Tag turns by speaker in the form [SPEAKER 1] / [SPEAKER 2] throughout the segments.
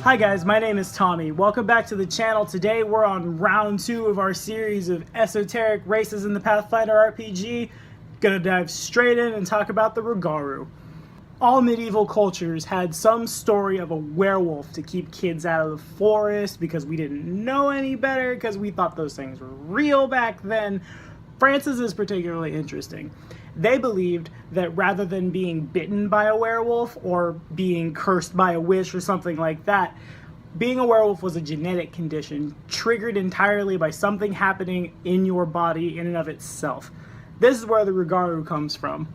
[SPEAKER 1] Hi guys, my name is Tommy. Welcome back to the channel. Today we're on round 2 of our series of esoteric races in the Pathfinder RPG. Gonna dive straight in and talk about the Rougarou. All medieval cultures had some story of a werewolf to keep kids out of the forest because we didn't know any better because we thought those things were real back then. France's is particularly interesting. They believed that rather than being bitten by a werewolf or being cursed by a witch or something like that, being a werewolf was a genetic condition triggered entirely by something happening in your body in and of itself. This is where the Rougarou comes from.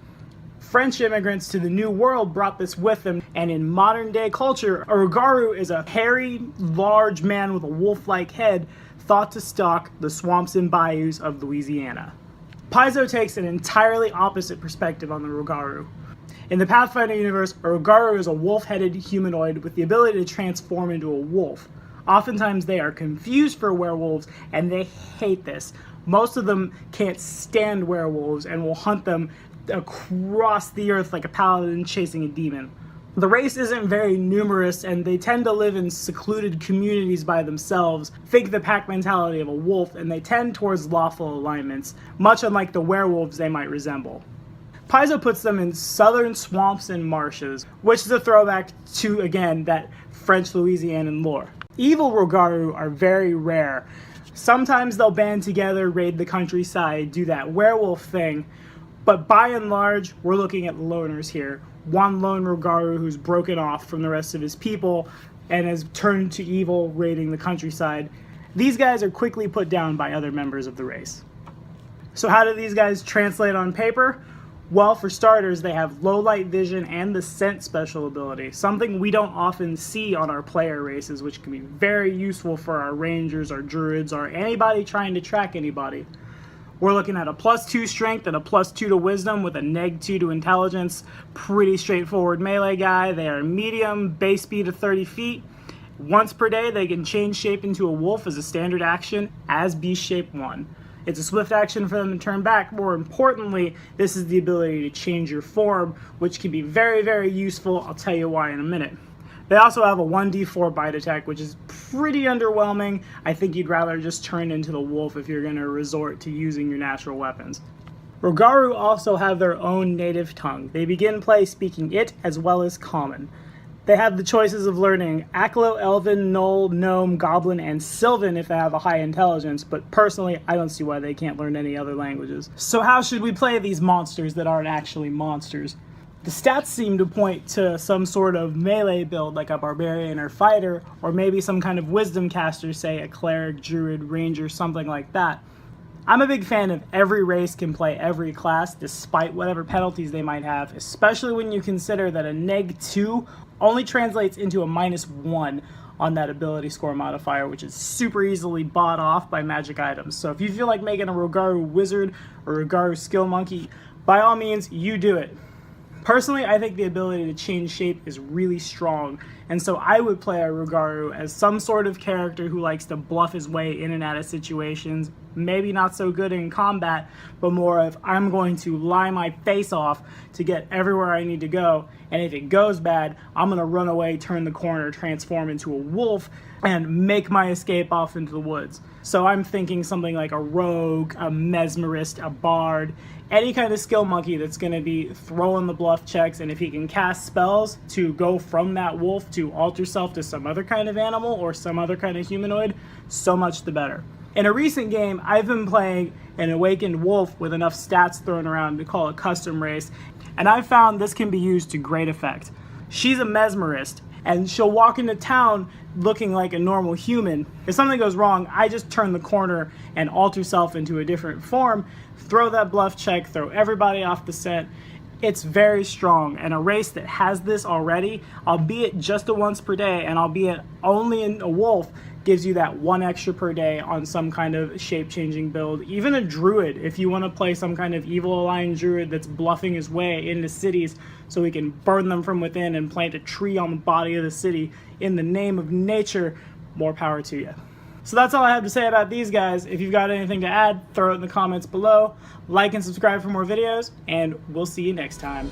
[SPEAKER 1] French immigrants to the New World brought this with them, and in modern day culture, a Rougarou is a hairy, large man with a wolf-like head thought to stalk the swamps and bayous of Louisiana. Paizo takes an entirely opposite perspective on the Rougarou. In the Pathfinder universe, a Rougarou is a wolf-headed humanoid with the ability to transform into a wolf. Oftentimes they are confused for werewolves, and they hate this. Most of them can't stand werewolves and will hunt them across the earth like a paladin chasing a demon. The race isn't very numerous, and they tend to live in secluded communities by themselves. Think the pack mentality of a wolf, and they tend towards lawful alignments, much unlike the werewolves they might resemble. Paizo puts them in southern swamps and marshes, which is a throwback to, again, that French Louisianan lore. Evil Rougarou are very rare. Sometimes they'll band together, raid the countryside, do that werewolf thing, but by and large, we're looking at loners here. One lone Rougarou who's broken off from the rest of his people and has turned to evil, raiding the countryside. These guys are quickly put down by other members of the race. So how do these guys translate on paper? Well, for starters, they have low light vision and the scent special ability, something we don't often see on our player races, which can be very useful for our rangers, our druids, or anybody trying to track anybody. We're looking at a +2 strength and a +2 to wisdom with a -2 to intelligence. Pretty straightforward melee guy. They are medium, base speed of 30 feet. Once per day, they can change shape into a wolf as a standard action as Beast Shape 1. It's a swift action for them to turn back. More importantly, this is the ability to change your form, which can be very, very useful. I'll tell you why in a minute. They also have a 1d4 bite attack, which is pretty underwhelming. I think you'd rather just turn into the wolf if you're going to resort to using your natural weapons. Rougarou also have their own native tongue. They begin play speaking it as well as common. They have the choices of learning Aklo, Elven, Knoll, Gnome, Goblin, and Sylvan if they have a high intelligence, but personally, I don't see why they can't learn any other languages. So how should we play these monsters that aren't actually monsters? The stats seem to point to some sort of melee build like a barbarian or fighter, or maybe some kind of wisdom caster, say a cleric, druid, ranger, something like that. I'm a big fan of every race can play every class despite whatever penalties they might have, especially when you consider that a -2 only translates into a -1 on that ability score modifier, which is super easily bought off by magic items. So if you feel like making a Rougarou wizard or Rougarou skill monkey, by all means, you do it. Personally, I think the ability to change shape is really strong, and so I would play a Rougarou as some sort of character who likes to bluff his way in and out of situations, maybe not so good in combat, but more of I'm going to lie my face off to get everywhere I need to go, and if it goes bad, I'm going to run away, turn the corner, transform into a wolf, and make my escape off into the woods. So I'm thinking something like a rogue, a mesmerist, a bard, any kind of skill monkey that's going to be throwing the bluff checks, and if he can cast spells to go from that wolf to alter self to some other kind of animal or some other kind of humanoid, so much the better. In a recent game, I've been playing an awakened wolf with enough stats thrown around to call a custom race, and I've found this can be used to great effect. She's a mesmerist, and she'll walk into town looking like a normal human. If something goes wrong, I just turn the corner and alter self into a different form, throw that bluff check, throw everybody off the scent. It's very strong, and a race that has this already, albeit just a once per day, and albeit only in a wolf, gives you that 1 extra per day on some kind of shape-changing build. Even a druid, if you want to play some kind of evil-aligned druid that's bluffing his way into cities so he can burn them from within and plant a tree on the body of the city in the name of nature, more power to you. So that's all I have to say about these guys. If you've got anything to add, throw it in the comments below. Like and subscribe for more videos, and we'll see you next time.